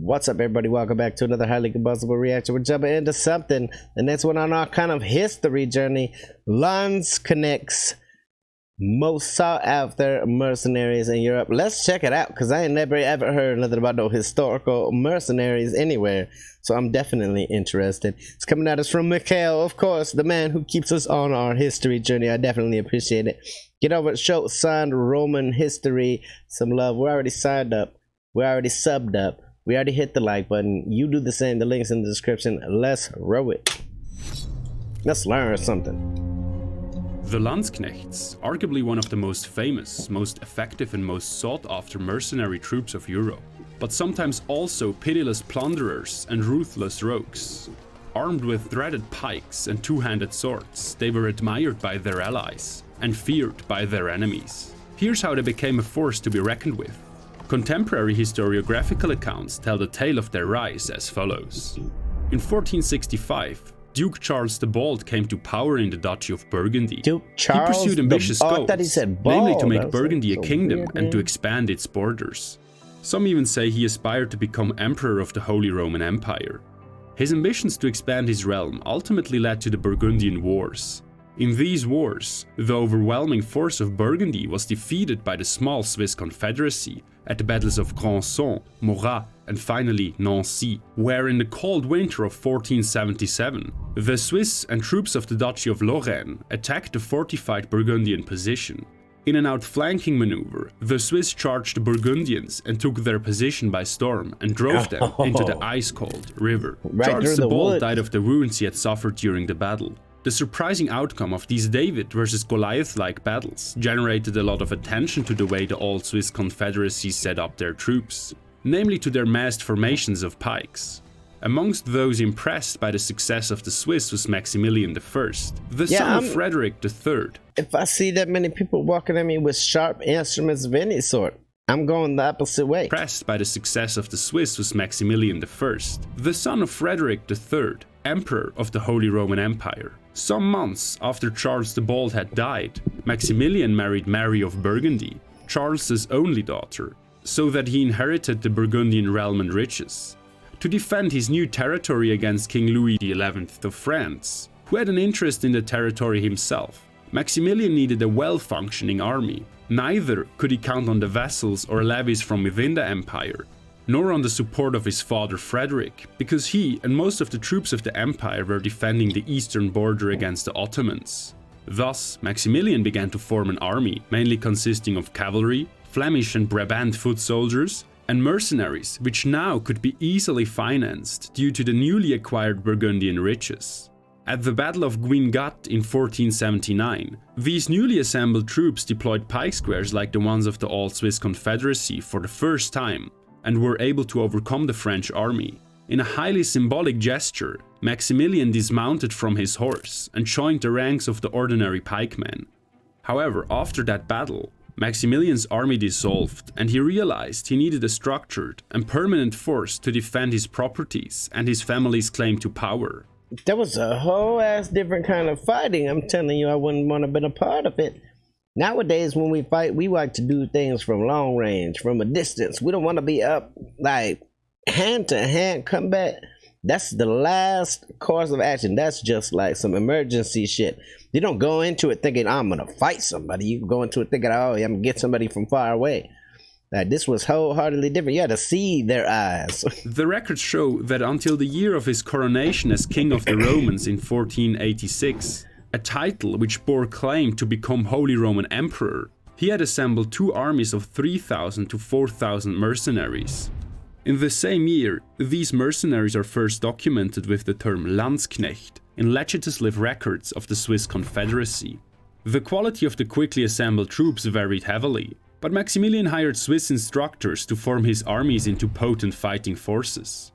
What's up, everybody? Welcome back to another highly combustible reaction. We're jumping into something. The next one on our kind of history journey, Landsknechts, most sought after mercenaries in Europe. Let's check it out, because I ain't never ever heard nothing about no historical mercenaries anywhere. So I'm definitely interested. It's coming at us from Mikhail, of course, the man who keeps us on our history journey. I definitely appreciate it. Get over it, show signed Roman history some love. We're already signed up. We're already subbed up. We already hit the like button. You do the same. The link's in the description. Let's roll it. Let's learn something. The Landsknechts, arguably one of the most famous, most effective and most sought after mercenary troops of Europe, but sometimes also pitiless plunderers and ruthless rogues. Armed with threaded pikes and two-handed swords, they were admired by their allies and feared by their enemies. Here's how they became a force to be reckoned with. Contemporary historiographical accounts tell the tale of their rise as follows. In 1465, Duke Charles the Bald came to power in the Duchy of Burgundy. Duke Charles, he pursued ambitious goals, namely to make Burgundy a kingdom and to expand its borders. Some even say he aspired to become Emperor of the Holy Roman Empire. His ambitions to expand his realm ultimately led to the Burgundian Wars. In these wars, the overwhelming force of Burgundy was defeated by the small Swiss Confederacy at the battles of Grandson, Morat, and finally Nancy, where in the cold winter of 1477, the Swiss and troops of the Duchy of Lorraine attacked the fortified Burgundian position. In an outflanking maneuver, the Swiss charged the Burgundians and took their position by storm and drove them into the ice-cold river. Charles the Bald died of the wounds he had suffered during the battle. The surprising outcome of these David versus Goliath-like battles generated a lot of attention to the way the old Swiss Confederacy set up their troops, namely to their massed formations of pikes. Amongst those impressed by the success of the Swiss was Maximilian I, the son of Rodrick III. If I see that many people walking at me with sharp instruments of any sort, I'm going the opposite way. Impressed by the success of the Swiss was Maximilian I, the son of Rodrick III, Emperor of the Holy Roman Empire. Some months after Charles the Bald had died, Maximilian married Mary of Burgundy, Charles's only daughter, so that he inherited the Burgundian realm and riches. To defend his new territory against King Louis XI of France, who had an interest in the territory himself, Maximilian needed a well-functioning army. Neither could he count on the vassals or levies from within the empire, nor on the support of his father Frederick, because he and most of the troops of the empire were defending the eastern border against the Ottomans. Thus, Maximilian began to form an army, mainly consisting of cavalry, Flemish and Brabant foot soldiers, and mercenaries, which now could be easily financed due to the newly acquired Burgundian riches. At the Battle of Guingat in 1479, these newly assembled troops deployed pike squares like the ones of the old Swiss Confederacy for the first time, and were able to overcome the French army. In a highly symbolic gesture, Maximilian dismounted from his horse and joined the ranks of the ordinary pikemen. However, after that battle, Maximilian's army dissolved, and he realized he needed a structured and permanent force to defend his properties and his family's claim to power. That was a whole ass different kind of fighting. I'm telling you, I wouldn't want to be a part of it. Nowadays, when we fight, we like to do things from long range, from a distance. We don't want to be up, like, hand-to-hand combat. That's the last course of action. That's just like some emergency shit. You don't go into it thinking, I'm going to fight somebody. You go into it thinking, oh, I'm going to get somebody from far away. Like, this was wholeheartedly different. You had to see their eyes. The records show that until the year of his coronation as King of the Romans in 1486, a title which bore claim to become Holy Roman Emperor, he had assembled two armies of 3,000 to 4,000 mercenaries. In the same year, these mercenaries are first documented with the term Landsknecht in legislative records of the Swiss Confederacy. The quality of the quickly assembled troops varied heavily, but Maximilian hired Swiss instructors to form his armies into potent fighting forces.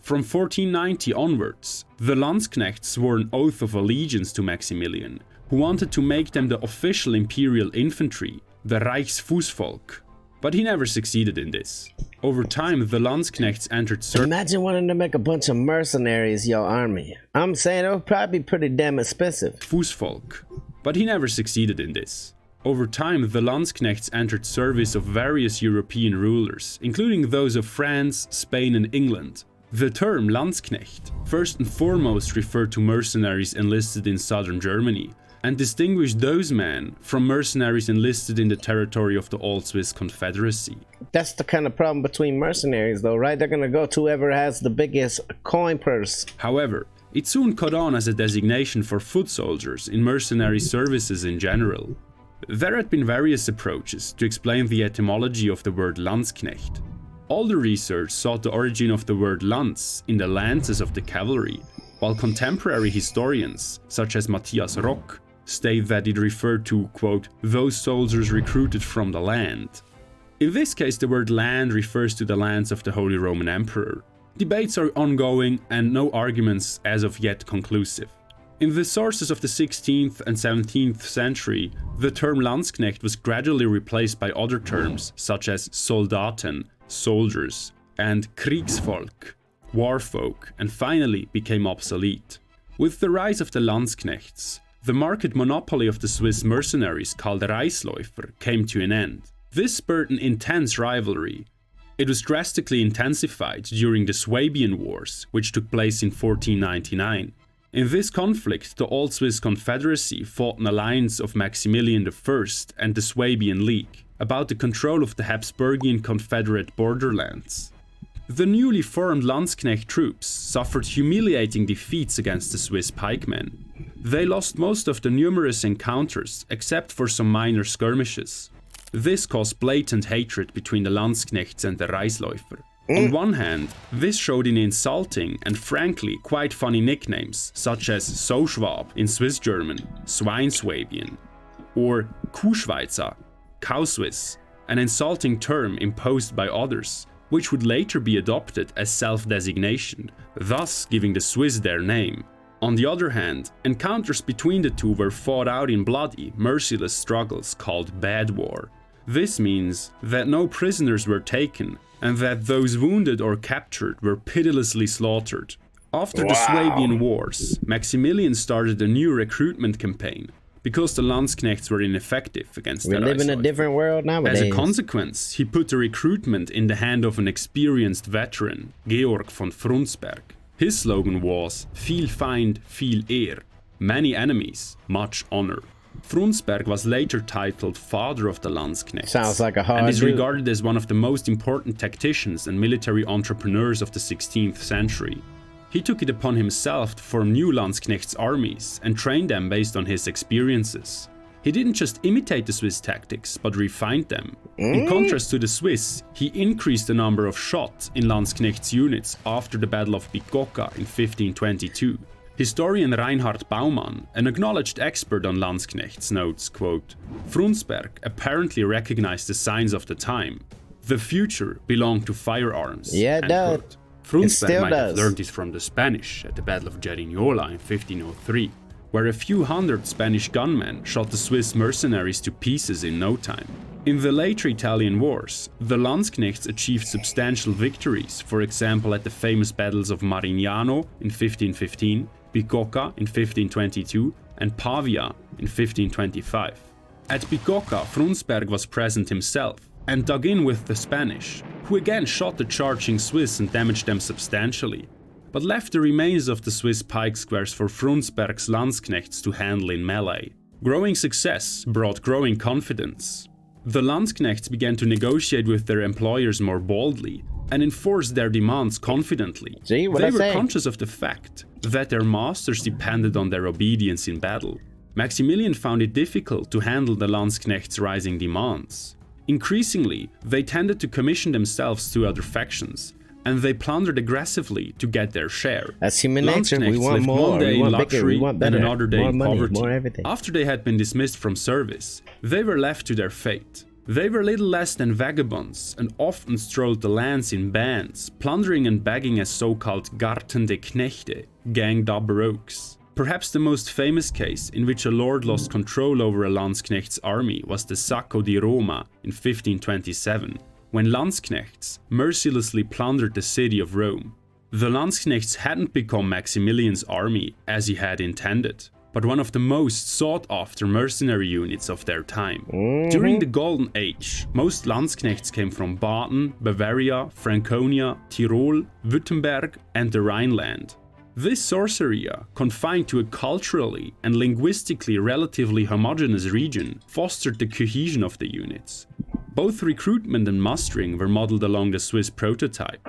From 1490 onwards, the Landsknechts swore an oath of allegiance to Maximilian, who wanted to make them the official imperial infantry, the Reichsfußvolk. But he never succeeded in this. Over time, the Landsknechts entered Imagine wanting to make a bunch of mercenaries your army. I'm saying it would probably be pretty damn expensive. Fußvolk. But he never succeeded in this. Over time, the Landsknechts entered service of various European rulers, including those of France, Spain and England. The term Landsknecht first and foremost referred to mercenaries enlisted in southern Germany, and distinguished those men from mercenaries enlisted in the territory of the Old Swiss Confederacy. That's the kind of problem between mercenaries though, right? They're gonna go to whoever has the biggest coin purse. However, it soon caught on as a designation for foot soldiers in mercenary services in general. There had been various approaches to explain the etymology of the word Landsknecht. Older research sought the origin of the word Lanz in the lances of the cavalry, while contemporary historians, such as Matthias Rock, state that it referred to, quote, those soldiers recruited from the land. In this case, the word land refers to the lands of the Holy Roman Emperor. Debates are ongoing and no arguments as of yet conclusive. In the sources of the 16th and 17th century, the term Landsknecht was gradually replaced by other terms such as Soldaten, soldiers, and Kriegsvolk, warfolk, and finally became obsolete. With the rise of the Landsknechts, the market monopoly of the Swiss mercenaries called Reisläufer came to an end. This spurred an intense rivalry. It was drastically intensified during the Swabian Wars, which took place in 1499. In this conflict, the Old Swiss Confederacy fought an alliance of Maximilian I and the Swabian League about the control of the Habsburgian Confederate borderlands. The newly formed Landsknecht troops suffered humiliating defeats against the Swiss pikemen. They lost most of the numerous encounters except for some minor skirmishes. This caused blatant hatred between the Landsknechts and the Reisläufer. On one hand, this showed in insulting and frankly quite funny nicknames such as Sauschwab in Swiss German, Schweinswabian, or Kuhschweizer, Cow Swiss, an insulting term imposed by others, which would later be adopted as self-designation, thus giving the Swiss their name. On the other hand, encounters between the two were fought out in bloody, merciless struggles called Bad War. This means that no prisoners were taken, and that those wounded or captured were pitilessly slaughtered. After the Swabian Wars, Maximilian started a new recruitment campaign, because the Landsknechts were ineffective against the Reisläufer. We live in a different world nowadays. As a consequence, he put the recruitment in the hand of an experienced veteran, Georg von Frundsberg. His slogan was, viel Feind, viel Ehr, many enemies, much honor. Frundsberg was later titled Father of the Landsknechts. Sounds like a hard and is dude. regarded as one of the most important tacticians and military entrepreneurs of the 16th century. He took it upon himself to form new Landsknechts armies and train them based on his experiences. He didn't just imitate the Swiss tactics, but refined them. In contrast to the Swiss, he increased the number of shots in Landsknechts units after the Battle of Bicocca in 1522. Historian Reinhard Baumann, an acknowledged expert on Landsknechts, notes, quote, Frundsberg apparently recognized the signs of the time. The future belonged to firearms. Yeah, it does. Quote. Frundsberg might have does. learned this from the Spanish at the Battle of Cerignola in 1503, where a few hundred Spanish gunmen shot the Swiss mercenaries to pieces in no time. In the later Italian wars, the Landsknechts achieved substantial victories, for example at the famous battles of Marignano in 1515, Bicocca in 1522, and Pavia in 1525. At Bicocca, Frundsberg was present himself and dug in with the Spanish, who again shot the charging Swiss and damaged them substantially, but left the remains of the Swiss pike squares for Frundsberg's Landsknechts to handle in melee. Growing success brought growing confidence. The Landsknechts began to negotiate with their employers more boldly and enforce their demands confidently. See what they I were say? conscious of the fact that their masters depended on their obedience in battle. Maximilian found it difficult to handle the Landsknechts' rising demands. Increasingly, they tended to commission themselves to other factions, and they plundered aggressively to get their share. That's human nature. We Landsknechts want lived more. one day We want in bigger. luxury We want better. and another day More in money. poverty. More everything. After they had been dismissed from service, they were left to their fate. They were little less than vagabonds and often strolled the lands in bands, plundering and begging as so-called gartende Knechte, ganged up baroques. Perhaps the most famous case in which a lord lost control over a Landsknechts army was the Sacco di Roma in 1527, when Landsknechts mercilessly plundered the city of Rome. The Landsknechts hadn't become Maximilian's army as he had intended. but one of the most sought-after mercenary units of their time. During the Golden Age, most Landsknechts came from Baden, Bavaria, Franconia, Tyrol, Württemberg and the Rhineland. This source area, confined to a culturally and linguistically relatively homogeneous region, fostered the cohesion of the units. Both recruitment and mustering were modeled along the Swiss prototype.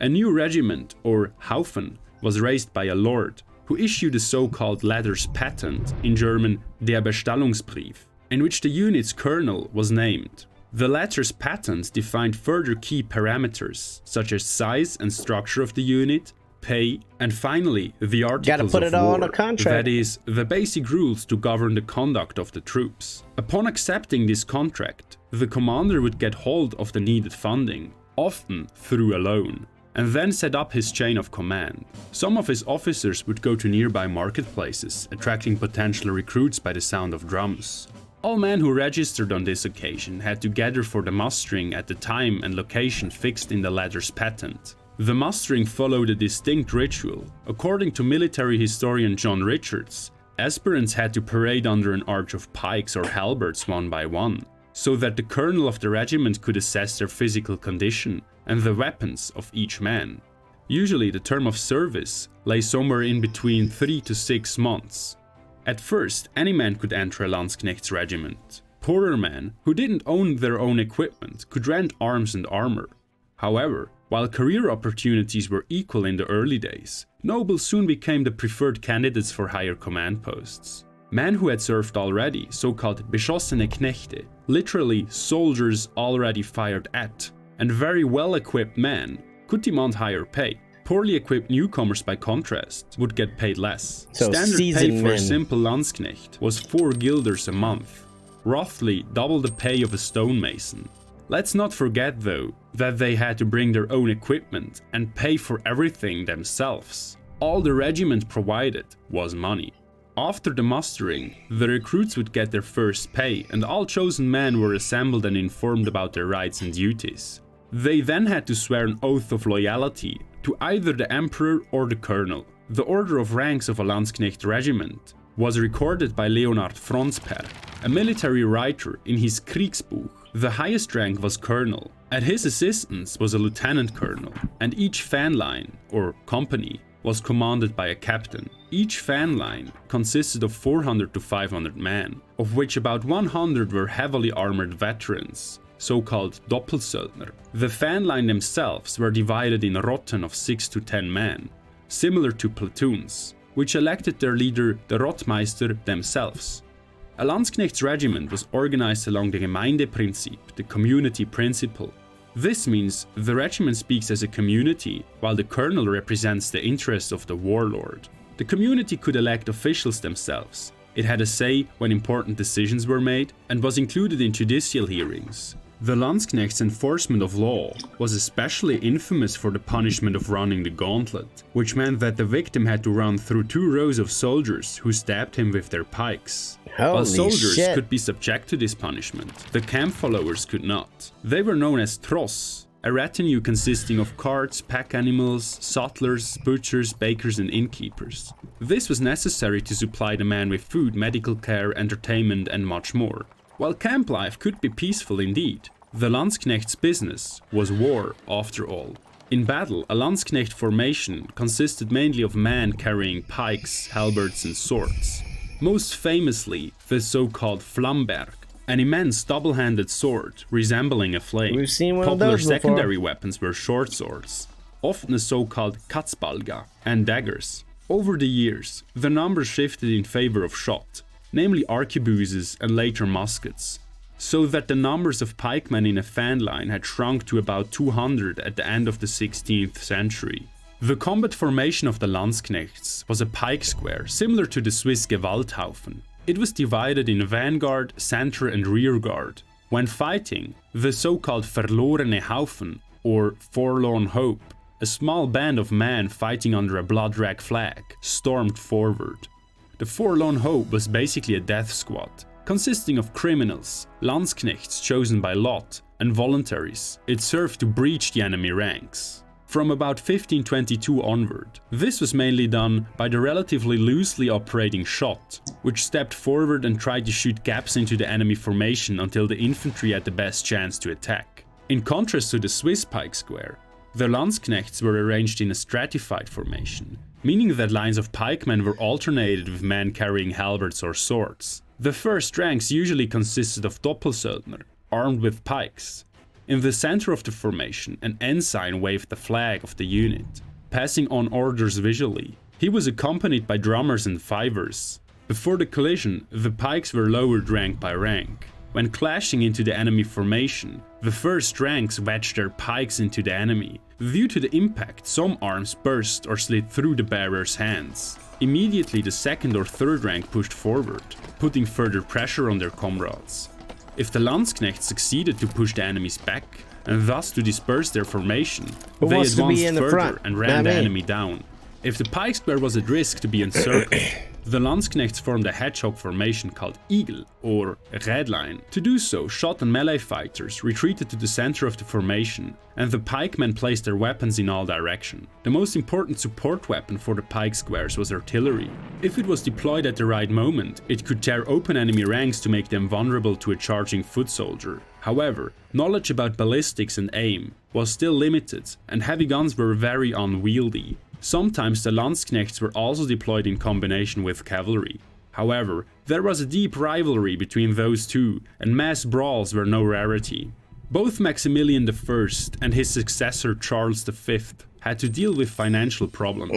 A new regiment, or Haufen, was raised by a lord, who issued a so-called latter's patent, in German der Bestellungsbrief, in which the unit's colonel was named. The latter's patent defined further key parameters, such as size and structure of the unit, pay, and finally, the articles of war, that is, the basic rules to govern the conduct of the troops. Upon accepting this contract, the commander would get hold of the needed funding, often through a loan, and then set up his chain of command. Some of his officers would go to nearby marketplaces, attracting potential recruits by the sound of drums. All men who registered on this occasion had to gather for the mustering at the time and location fixed in the latter's patent. The mustering followed a distinct ritual. According to military historian John Richards, aspirants had to parade under an arch of pikes or halberds one by one, so that the colonel of the regiment could assess their physical condition and the weapons of each man. Usually the term of service lay somewhere in between 3 to 6 months. At first, any man could enter a Landsknechts regiment. Poorer men, who didn't own their own equipment, could rent arms and armor. However, while career opportunities were equal in the early days, nobles soon became the preferred candidates for higher command posts. Men who had served already, so-called beschossene Knechte, literally soldiers already fired at, and very well-equipped men could demand higher pay. Poorly equipped newcomers, by contrast, would get paid less. So standard pay for men. a simple Landsknecht was 4 guilders a month, roughly double the pay of a stonemason. Let's not forget, though, that they had to bring their own equipment and pay for everything themselves. All the regiment provided was money. After the mustering, the recruits would get their first pay, and all chosen men were assembled and informed about their rights and duties. They then had to swear an oath of loyalty to either the emperor or the colonel. The order of ranks of a Landsknecht regiment was recorded by Leonhard Fronsperg, a military writer, in his Kriegsbuch. The highest rank was colonel. At his assistance was a lieutenant colonel, and each fan line, or company, was commanded by a captain. Each fan line consisted of 400 to 500 men, of which about 100 were heavily armored veterans, so-called Doppelsöldner. The fan line themselves were divided in rotten of 6 to 10 men, similar to platoons, which elected their leader, the Rottmeister, themselves. A Landsknechts regiment was organized along the Gemeindeprinzip, the community principle. This means the regiment speaks as a community, while the colonel represents the interests of the warlord. The community could elect officials themselves. It had a say when important decisions were made, and was included in judicial hearings. The Landsknechts' enforcement of law was especially infamous for the punishment of running the gauntlet, which meant that the victim had to run through 2 rows of soldiers who stabbed him with their pikes. While soldiers could be subject to this punishment, the camp followers could not. They were known as Tross, a retinue consisting of carts, pack animals, sutlers, butchers, bakers and innkeepers. This was necessary to supply the man with food, medical care, entertainment and much more. While camp life could be peaceful indeed, the Landsknechts' business was war after all. In battle, a Landsknecht formation consisted mainly of men carrying pikes, halberds and swords. Most famously, the so-called Flamberg, an immense double-handed sword resembling a flame. We've seen one Popular of those secondary weapons were short swords, often a so-called Katzbalga, and daggers. Over the years, the numbers shifted in favor of shot, namely arquebuses and later muskets, so that the numbers of pikemen in a fan line had shrunk to about 200 at the end of the 16th century. The combat formation of the Landsknechts was a pike square, similar to the Swiss Gewalthaufen. It was divided in vanguard, center and rear guard. When fighting, the so-called Verlorene Haufen, or Forlorn Hope, a small band of men fighting under a blood-red flag, stormed forward. The Forlorn Hope was basically a death squad, consisting of criminals, Landsknechts chosen by lot, and voluntaries. It served to breach the enemy ranks. from about 1522 onward. This was mainly done by the relatively loosely operating shot, which stepped forward and tried to shoot gaps into the enemy formation until the infantry had the best chance to attack. In contrast to the Swiss pike square, the Landsknechts were arranged in a stratified formation, meaning that lines of pikemen were alternated with men carrying halberds or swords. The first ranks usually consisted of Doppelsöldner, armed with pikes. In the center of the formation, an ensign waved the flag of the unit, passing on orders visually. He was accompanied by drummers and fifers. Before the collision, the pikes were lowered rank by rank. When clashing into the enemy formation, the first ranks wedged their pikes into the enemy. Due to the impact, some arms burst or slid through the bearer's hands. Immediately, the second or third rank pushed forward, putting further pressure on their comrades. If the Landsknechts succeeded to push the enemies back, and thus to disperse their formation, they advanced further and ran the enemy down. If the pike square was at risk to be encircled, the Landsknechts formed a hedgehog formation called Eagle, or Rädlein. To do so, shot and melee fighters retreated to the center of the formation, and the pikemen placed their weapons in all directions. The most important support weapon for the pike squares was artillery. If it was deployed at the right moment, it could tear open enemy ranks to make them vulnerable to a charging foot soldier. However, knowledge about ballistics and aim was still limited, and heavy guns were very unwieldy. Sometimes the Landsknechts were also deployed in combination with cavalry. However, there was a deep rivalry between those two, and mass brawls were no rarity. Both Maximilian I and his successor Charles V had to deal with financial problems.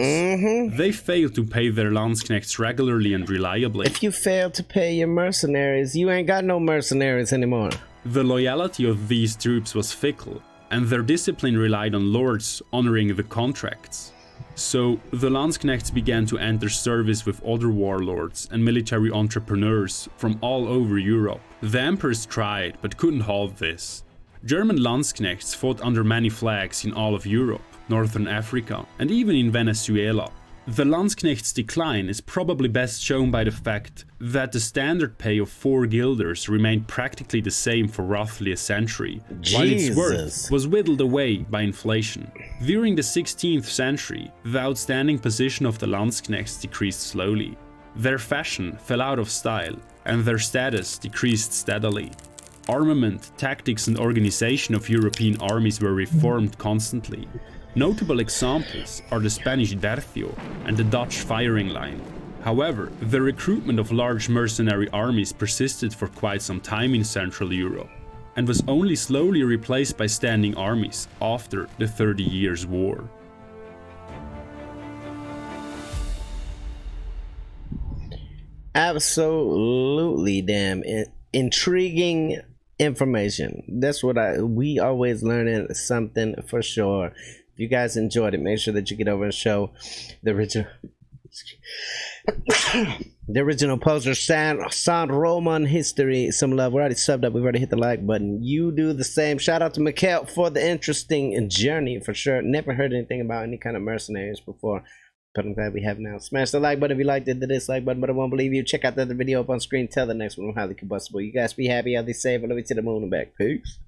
They failed to pay their Landsknechts regularly and reliably. If you fail to pay your mercenaries, you ain't got no mercenaries anymore. The loyalty of these troops was fickle, and their discipline relied on lords honoring the contracts. So, the Landsknechts began to enter service with other warlords and military entrepreneurs from all over Europe. The emperors tried, but couldn't halt this. German Landsknechts fought under many flags in all of Europe, Northern Africa, and even in Venezuela. The Landsknechts' decline is probably best shown by the fact that the standard pay of 4 guilders remained practically the same for roughly a century, while its worth was whittled away by inflation. During the 16th century, the outstanding position of the Landsknechts decreased slowly. Their fashion fell out of style, and their status decreased steadily. Armament, tactics and organization of European armies were reformed constantly. Notable examples are the Spanish tercio and the Dutch firing line. However, the recruitment of large mercenary armies persisted for quite some time in Central Europe, and was only slowly replaced by standing armies after the 30 Years' War. Absolutely damn intriguing information. That's what we always learning something for sure. If you guys enjoyed it, make sure that you get over and show the original poster San Roman history some love. We're already subbed up. We've already hit the like button. You do the same. Shout out to Mikhail for the interesting journey for sure. Never heard anything about any kind of mercenaries before, but I'm glad we have now. Smash the like button if you liked it, the dislike button, but I won't believe you. Check out the other video up on screen. Tell the next one I'm highly combustible. You guys be happy, healthy, safe, and let me to the moon and back. Peace.